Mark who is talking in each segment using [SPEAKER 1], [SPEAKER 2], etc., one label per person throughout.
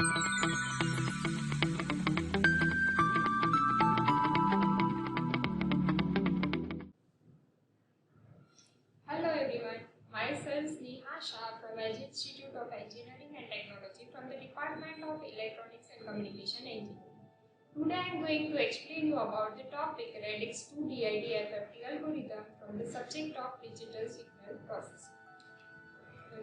[SPEAKER 1] Hello everyone, myself Sneha Shah from Edge Institute of Engineering and Technology from the Department of Electronics and Communication Engineering. Today I am going to explain you about the topic Radix 2 DID-FFT algorithm from the subject of digital signal processing.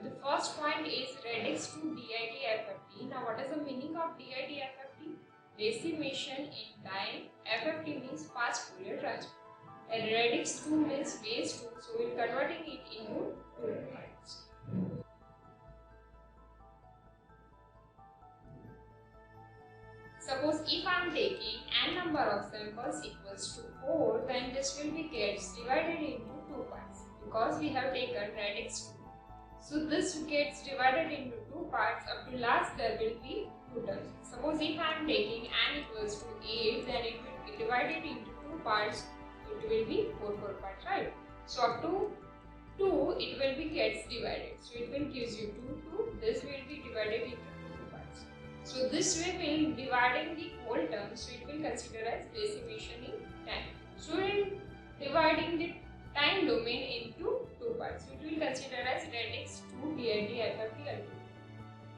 [SPEAKER 1] The first point is Radix 2 DID-FFT. Now what is the meaning of DID-FFT? Decimation in time. FFT means fast Fourier transform. And radix 2 means base 2, so we are converting it into 2 parts. Suppose if I am taking n number of samples equals to 4, then this will be gets divided into 2 parts because we have taken radix 2. So this gets divided into 2 parts. Up to last there will be 2 terms. Suppose if I am taking n equals to 8, then it will be divided into 2 parts. It will be 4 parts, right? So up to 2 it will be gets divided. So it will gives you 2. This will be divided into 2 parts. So this way we will dividing the whole term. So it will consider as decimation in time. So we will dividing the time domain into 2 parts. So it will consider as radix 2 DID-FFT algorithm.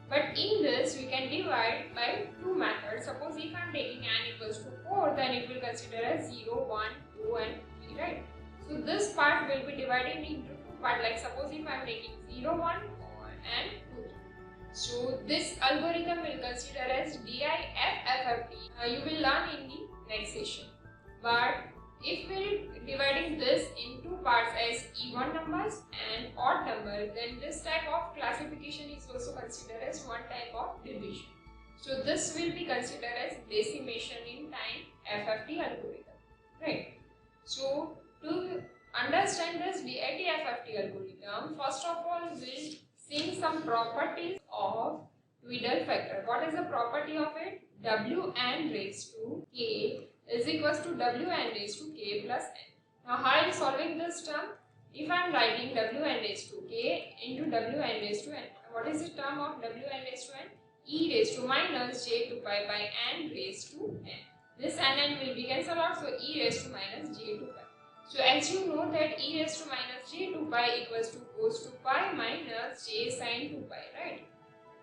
[SPEAKER 1] But in this we can divide by 2 methods. Suppose if I am taking n equals to 4, then it will consider as 0, 1, 2 and 3, right? So this part will be divided into 2 parts. Like suppose if I am taking 0, 1 and 2. So this algorithm will consider as DID-FFT. You will learn in the next session. But if we are dividing this in 2 parts as even numbers and odd numbers, then this type of classification is also considered as one type of division. So this will be considered as decimation in time FFT algorithm, right? So to understand this DID-FFT algorithm, first of all we'll see some properties of Twiddle factor. What is the property of it? Wn raised to k is equals to Wn raised to k plus n. Now how I am solving this term? If I am writing Wn raised to k into Wn raised to n, what is the term of Wn raised to n? E raised to minus j to pi by n raised to n. This n will be cancelled out, so e raised to minus j to pi. So as you know that e raised to minus j to pi equals to cos to pi minus j sin to pi, right?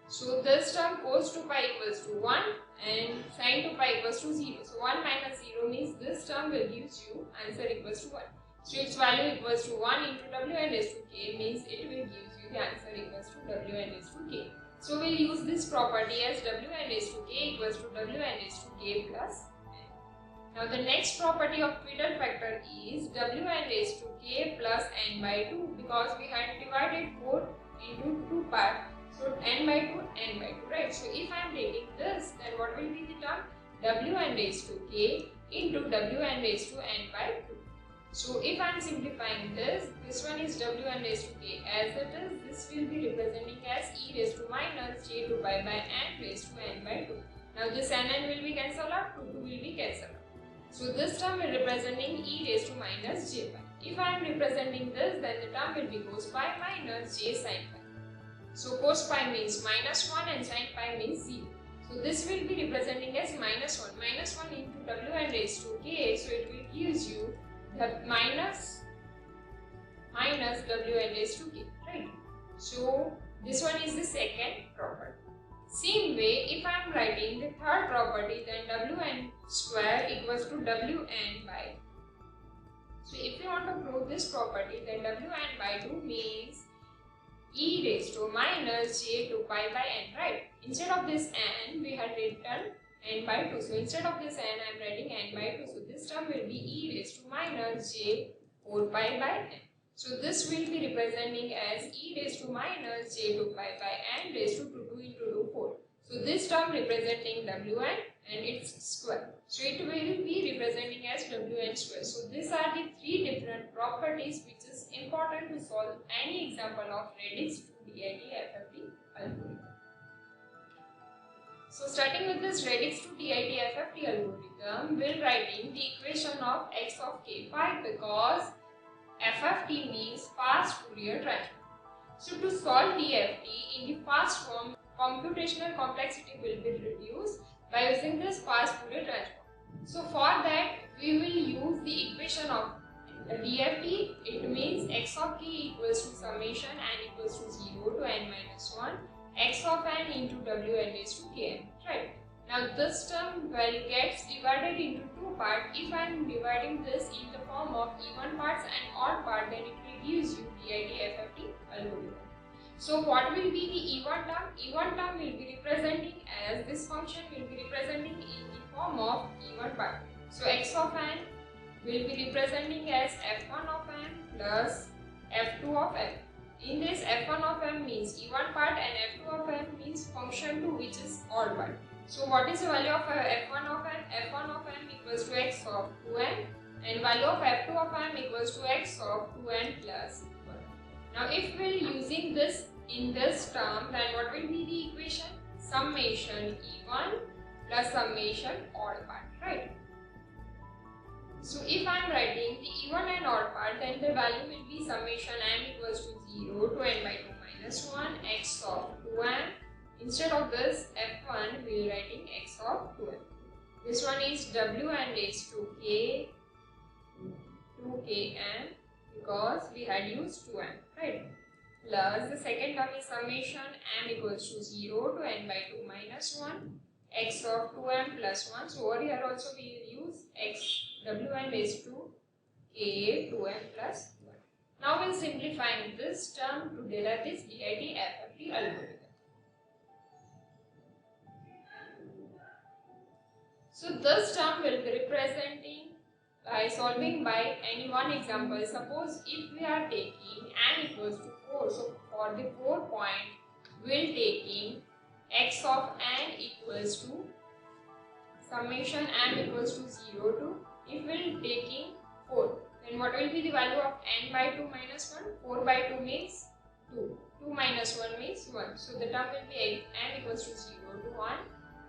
[SPEAKER 1] So this term cos to pi equals to 1 and sin to pi equals to 0. So 1 minus 0 means this term will give you answer equals to 1. So its value equals to 1 into Wn raised to k means it will give you the answer equals to Wn raised to k. So we'll use this property as Wn raised to k equals to Wn raised to k plus n. Now the next property of Twiddle factor is Wn raised to k plus n by 2, because we had divided 4 into 2 parts. So n by 2, n by 2, right? So if I am taking this, then what will be the term? Wn raised to k into Wn raised to n by 2. So if I am simplifying this one is Wn raised to k as it is. This will be representing as e raised to minus j to pi by n raised to n by 2. Now this n will be cancelled out, 2 will be cancelled out. So this term is representing e raised to minus j pi. If I am representing this, then the term will be cos pi minus j sin pi. So cos pi means minus 1 and sin pi means 0. So this will be representing as minus 1. Minus 1 into Wn raised to k. So it will give you the minus Wn raised to k. Right? So this one is the second property. Same way, if I am writing the third property, then Wn square equals to Wn by 2. So if you want to prove this property, then Wn by 2 means e raised to minus j to pi by n, right? Instead of this n, we had written n by 2. So instead of this n, I am writing n by 2. So this term will be e raised to minus j 4 pi by n. So this will be representing as e raised to minus j to pi by n raised to 2 into 2 4. So this term representing Wn and its square. So it will be representing as Wn square. So these are the 3 different properties which is important to solve any example of radix 2 DID-FFT algorithm. So starting with this radix 2 DID-FFT algorithm, we'll writing the equation of x of k. Why? Because FFT means fast Fourier transform. So to solve DFT in the fast form, computational complexity will be reduced by using this fast Fourier transform. So for that we will use the equation of DFT. It means x of k equals to summation n equals to 0 to n minus 1 x of n into wn raised to kn, right? Now this term gets divided into two parts. If I am dividing this in the form of even parts and odd part, then it will gives you DID FFT algorithm. So what will be the even term? Even term will be representing as this function will be representing in the form of even part. So x of n will be representing as f1 of n plus f2 of n. In this, f1 of m means even part and f2 of m means function 2, which is odd part. So what is the value of f1 of m? F1 of m equals to x of 2n and value of f2 of m equals to x of 2n plus 1. Now if we are using this in this term, then what will be the equation? Summation even plus summation odd part, right? So if I am writing the even and odd part, then the value will be summation n equals to 0 to n by 2 minus 1 x of 2n. Instead of this f1, we are writing x of 2n. This one is wn raised to k, 2kn, because we had used 2n, right? Plus the second term is summation m equals to 0 to n by 2 minus 1 x of 2m plus 1. So over here also we will use x wn raised to k 2m plus 1. Now we will simplify this term to derive this DID FFT algorithm. So this term will be representing by solving by any one example. Suppose if we are taking n equals to 4, so for the 4 point we will taking x of n equals to summation m equals to 0 to, if we will taking 4, then what will be the value of n by 2 minus 1? 4 by 2 means 2, 2 minus 1 means 1. So the term will be n equals to 0 to 1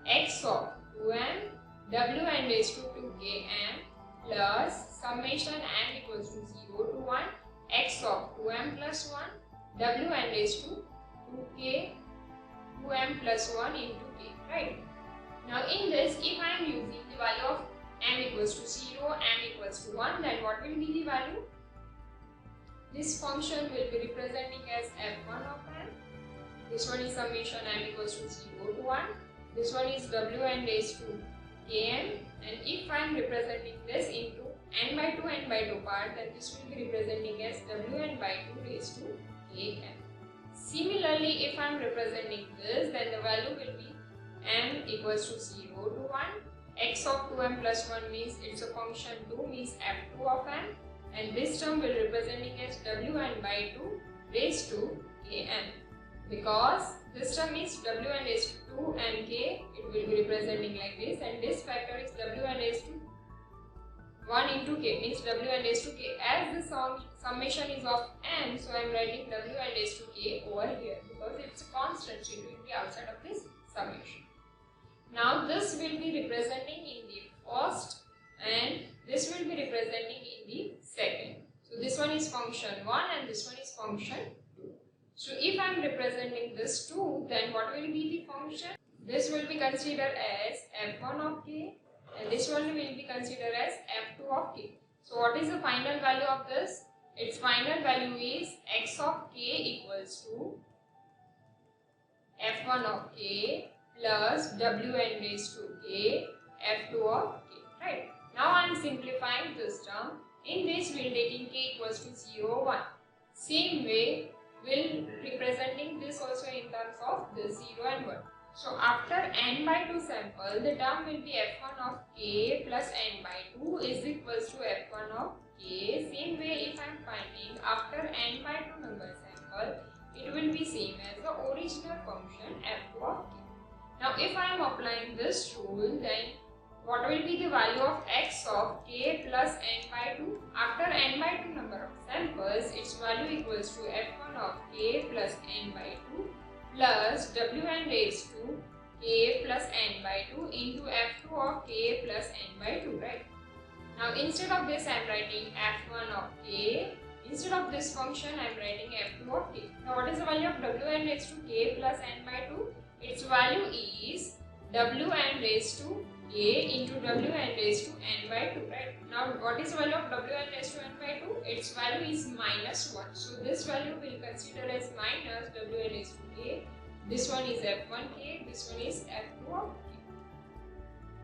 [SPEAKER 1] x of 2n wn raised to 2kn plus summation n equals to 0 to 1 x of 2m plus 1 wn raised to 2k 2m plus 1 into k, right? Now in this, if I am using the value of m equals to 0, m equals to 1, then what will be the value? This function will be representing as f1 of n. This one is summation m equals to 0 to 1. This one is wn raised to kn, and if I am representing this into n by 2 part, then this will be representing as wn by 2 raised to kn. Similarly, if I am representing this, then the value will be m equals to 0 to 1 x of 2m plus 1 means it's a function 2 means f2 of n, and this term will representing as wn by 2 raised to kn. Because this term is wn raised to 2 and k, it will be representing like this, and this factor is wn raised to 1 into k means wn raised to k. As the summation is of n, so I am writing wn raised to k over here because it's a constant, so it will be outside of this summation. Now this will be representing in the first and this will be representing in the second. So this one is function 1 and this one is function 2. So if I am representing this 2, then what will be the function? This will be considered as f1 of k and this one will be considered as f2 of k. So what is the final value of this? Its final value is x of k equals to f1 of k plus wn raised to k f2 of k, right? Now I am simplifying this term. In this we will taking k equals to 0, 1. Same way we will representing this also in terms of this 0 and 1. So after n by 2 sample, the term will be f1 of k plus n by 2 is equals to f1 of k. Same way if I am finding after n by 2 number sample, it will be same as the original function f2 of k. Now if I am applying this rule, then what will be the value of x of k plus n by 2? After n by 2 number of samples, its value equals to f1 of k plus n by 2 plus wn raised to k plus n by 2 into f2 of k plus n by 2, right? Now instead of this I am writing f1 of k. Instead of this function I am writing f2 of k. Now what is the value of wn raised to k plus n by 2? its value is wn raised to a into wn raised to n by 2, right? Now what is the value of wn raised to n by 2? Its value is minus 1. So this value will consider as minus wn raised to a. This one is f1k, this one is f2 of k.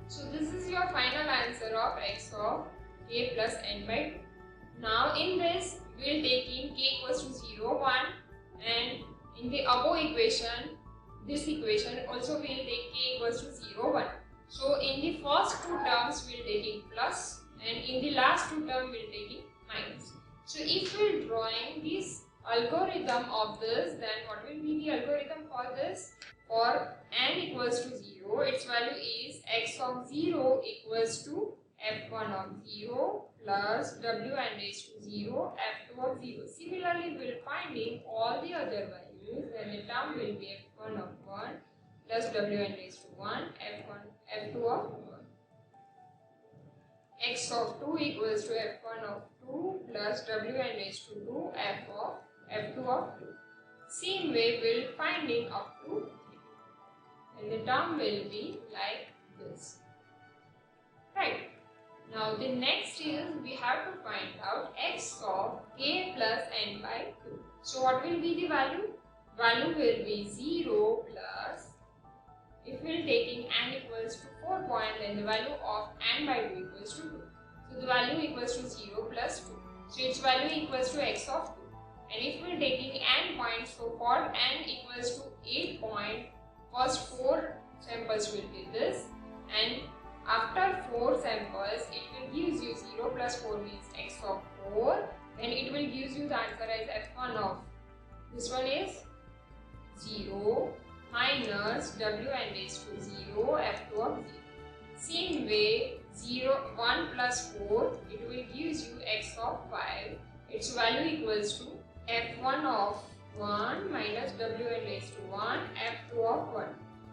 [SPEAKER 1] So this is your final answer of x of k plus n by 2. Now in this we will take in k equals to 0, 1, and in the above equation, this equation also we will take k equals to 0, 1. So in the first two terms we will take in plus, and in the last two terms we will take in minus. So if we are drawing this algorithm of this, then what will be the algorithm for this? For n equals to 0, its value is x of 0 equals to f1 of 0 plus wn raised to 0 f2 of 0. Similarly, we will finding all the other values, then the term will be f1 of 1 plus wn raised to 1 f2 of 1. X of 2 equals to f1 of 2 plus wn raised to 2 f2 of 2. Same way we will finding up to 3. And the term will be like this. Right. Now the next is we have to find out x of k plus n by 2. So what will be the value? Value will be 0 plus, if we are taking n equals to 4 point, then the value of n by 2 equals to 2. So the value equals to 0 plus 2. So its value equals to x of 2. And if we are taking n points, so for n equals to 8 point, first 4 samples will be this, and after 4 samples it will gives you 0 plus 4 means x of 4, then it will gives you the answer as f1 of, this one is 0 minus wn raised to 0 f2 of 0. Same way 1 plus 4, it will gives you x of 5, its value equals to f1 of 1 minus wn raised to 1 f2 of 1.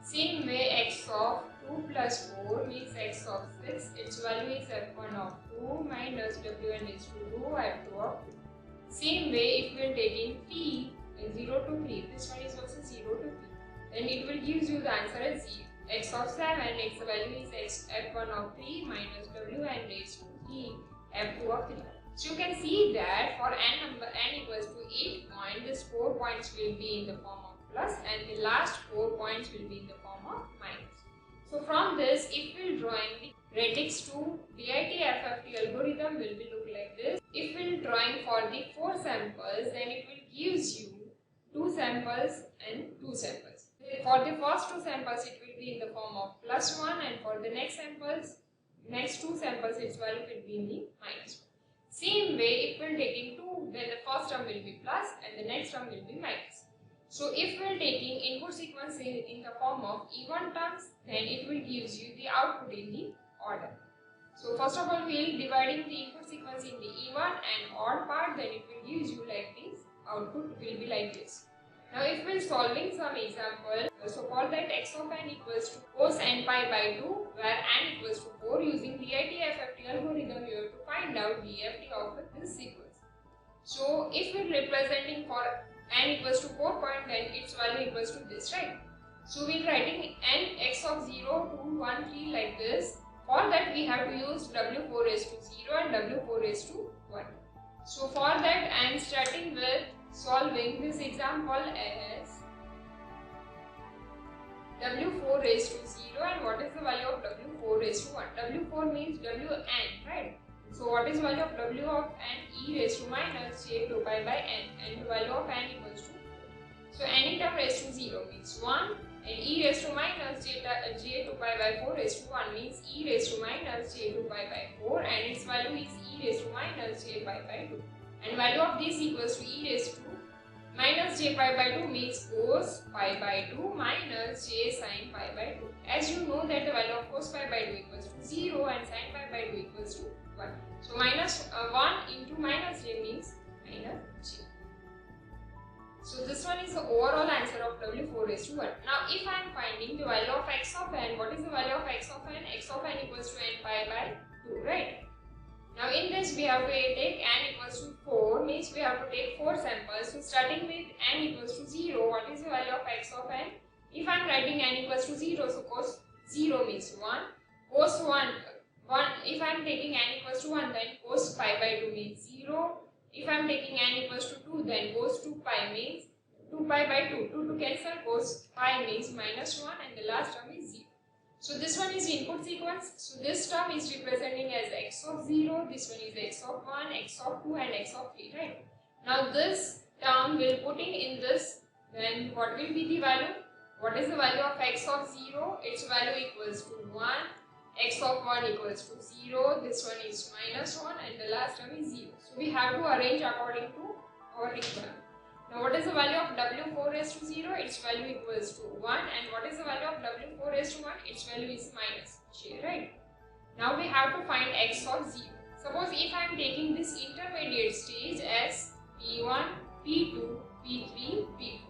[SPEAKER 1] Same way x of 2 plus 4 means x of 6, its value is f1 of 2 minus wn raised to 2 f2 of 2. Same way if we are taking t 0 to 3, this one is also 0 to 3, then it will gives you the answer as 0. X of 7, its value is f1 of 3 minus wn raised to 3 f2 of 3. So you can see that for n equals to 8 point, this 4 points will be in the form of plus and the last 4 points will be in the form of minus. So from this, if we are drawing the radix to DIT FFT algorithm will be look like this. If we are drawing for the 4 samples, then it will gives you 2 samples and 2 samples. For the first 2 samples, it will be in the form of plus 1, and for the next next 2 samples, its value will be in the minus 1. Same way, if we are taking 2, then the first term will be plus and the next term will be minus. So if we are taking input sequence in the form of even terms, then it will gives you the output in the order. So first of all, we will dividing the input sequence in the even and odd part, then it will gives you like this, output will be like this. Now if we are solving some example, so for that x of n equals to cos n pi by 2, where n equals to 4, using DIT FFT algorithm you have to find out DFT of this sequence. So if we are representing for n equals to 4 point, then its value equals to this, right? So we are writing n x of 0, 2, 1, 3 like this. For that we have to use w4 raised to 0 and w4 raised to 1. So for that I am starting with solving this example as w4 raised to 0, and what is the value of w4 raised to 1? w4 means wn, right? So what is value of w of n? E raised to minus j 2 pi by n, and the value of n equals to 4. So any term raised to 0 means 1, and e raised to minus j 2 pi by 4 raised to 1 means e raised to minus j 2 pi by 4, and its value is e raised to minus j pi by 2. And value of this equals to e raised to minus j pi by 2 means cos pi by 2 minus j sin pi by 2. As you know that the value of cos pi by 2 equals to 0 and sin pi by 2 equals to 1. So minus 1 into minus j means minus j. So this one is the overall answer of w4 raised to 1. Now if I am finding the value of x of n, what is the value of x of n? X of n equals to n pi by 2, right? Now in this we have to take n equals to 4, means we have to take 4 samples. So starting with n equals to 0, what is the value of x of n? If I am writing n equals to 0, so cos 0 means 1. Cos 1, if I am taking n equals to 1, then cos pi by 2 means 0. If I am taking n equals to 2, then cos 2 pi means 2 pi by 2. 2 to cancel, cos pi means minus 1 and the last term is 0. So this one is input sequence. So this term is representing as x of 0, this one is x of 1, x of 2 and x of 3, right? Now this term will putting in this, then what will be the value? What is the value of x of 0? Its value equals to 1, x of 1 equals to 0, this one is minus 1 and the last term is 0. So we have to arrange according to our requirement. Now what is the value of w4 raised to 0? Its value equals to 1. And what is the value of w4 raised to 1? Its value is minus j, right? Now we have to find x of 0. Suppose if I am taking this intermediate stage as p1, p2, p3, p4.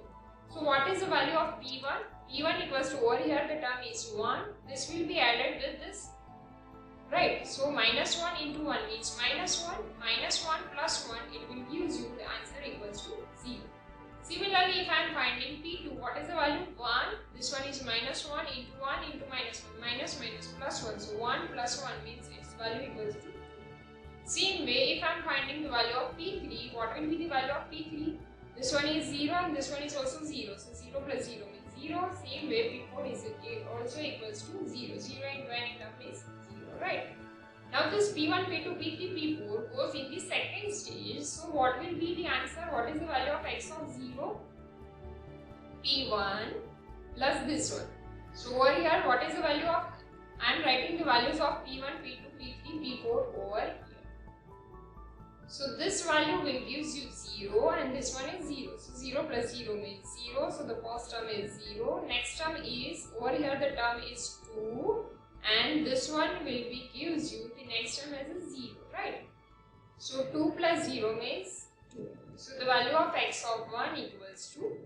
[SPEAKER 1] So what is the value of p1? p1 equals to, over here the term is 1. This will be added with this, right? So minus 1 into 1 means minus 1. Minus 1 plus 1, it will give you the answer equals to 0. Similarly, if I am finding p2, what is the value? 1. This one is minus 1 into minus 1. Minus plus 1. So 1 plus 1 means its value equals to 2. Same way, if I am finding the value of p3, what will be the value of p3? This one is 0 and this one is also 0. So 0 plus 0 means 0. Same way, p4 is also equals to 0. 0 into any term is 0, right? Now this p1, p2, p3, p4 goes in the second stage. So what will be the answer? What is the value of x of 0? p1 plus this one. So over here, what is the value of? I am writing the values of p1, p2, p3, p4 over here. So this value will give you 0 and this one is 0. So 0 plus 0 means 0. So the first term is 0. Next term is, over here the term is 2. And this one will be gives you the next term as a 0, right? So 2 plus 0 means 2. So the value of x of 1 equals to 2.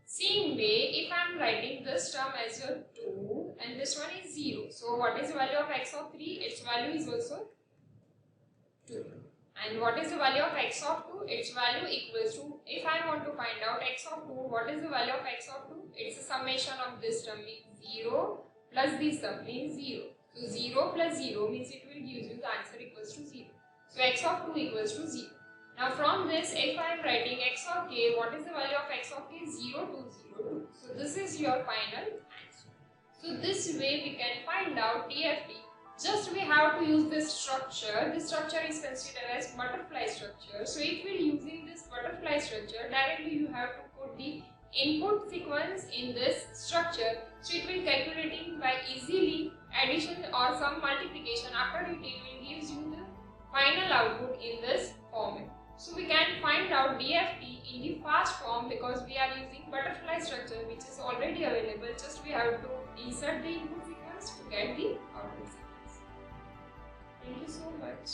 [SPEAKER 1] Same way, if I am writing this term as a 2 and this one is 0. So what is the value of x of 3? Its value is also 2. And what is the value of x of 2? Its value equals to, if I want to find out x of 2, what is the value of x of 2? It's a summation of this term means 0 plus this term means 0. So 0 plus 0 means it will give you the answer equals to 0. So x of 2 equals to 0. Now from this, if I am writing x of k, what is the value of x of k? 0 to 0. So this is your final answer. So this way we can find out DFT. Just we have to use this structure. This structure is considered as butterfly structure. So if we are using this butterfly structure, directly you have to put the input sequence in this structure. So it will calculating by easily addition or some multiplication. After it will gives you the final output in this format. So we can find out DFT in the fast form because we are using butterfly structure which is already available. Just we have to insert the input sequence to get the output sequence. Thank you so much.